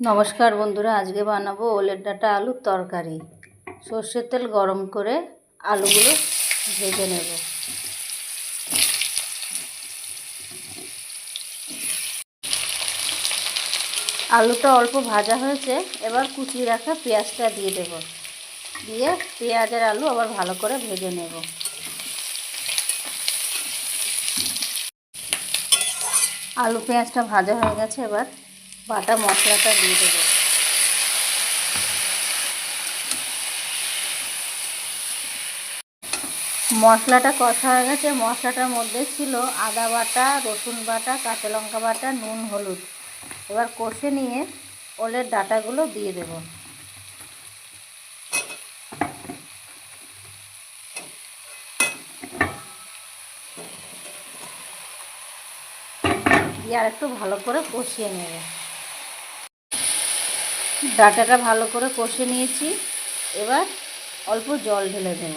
নমস্কার বন্ধুরা, আজকে বানাবো ওলের ডাঁটা আলুর তরকারি। সর্ষের তেল গরম করে আলুগুলো ভেজে নেব। আলুটা অল্প ভাজা হয়েছে, এবার কুচিয়ে রাখা পেঁয়াজটা দিয়ে দেব। দিয়ে পেঁয়াজ আর আলু আবার ভালো করে ভেজে নেব। আলু পেঁয়াজটা ভাজা হয়ে গেছে, এবার বাটা মশলাটা দিয়ে দেবো। মশলাটা কষা হয়ে গেছে। মশলাটার মধ্যে ছিল আদা বাটা, রসুন বাটা, কাঁচা লঙ্কা বাটা, নুন, হলুদ। এবার কষে নিয়ে ওলের ডাঁটাগুলো দিয়ে দেব। দিয়ে আর একটু ভালো করে কষিয়ে নেব। ডাঁটাটা ভালো করে কষে নিয়েছি, এবার অল্প জল ঢেলে দেব।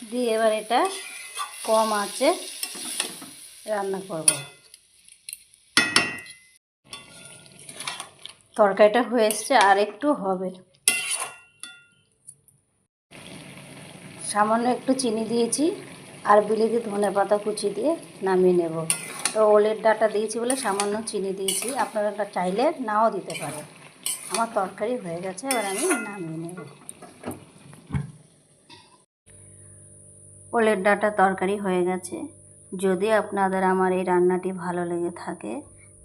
দিয়ে এবার এটা কম আঁচে রান্না করব। তরকারিটা হয়ে এসছে, আর একটু হবে। সামান্য একটু চিনি দিয়েছি, আর বিলিতি ধনেপাতা কুচি দিয়ে নামিয়ে নেব। তো ওলের ডাঁটা দিয়েছি বলে সামান্য চিনি দিয়েছি, আপনারা চাইলে নাও দিতে পারেন। আমার তরকারি হয়ে গেছে, এবার আমি নামিয়ে নেব। ওলের ডাঁটা তরকারি হয়ে গেছে। যদি আপনাদের আমার এই রান্নাটি ভালো লেগে থাকে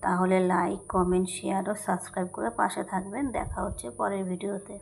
তাহলে লাইক, কমেন্ট, শেয়ার ও সাবস্ক্রাইব করে পাশে থাকবেন। দেখা হচ্ছে পরের ভিডিওতে।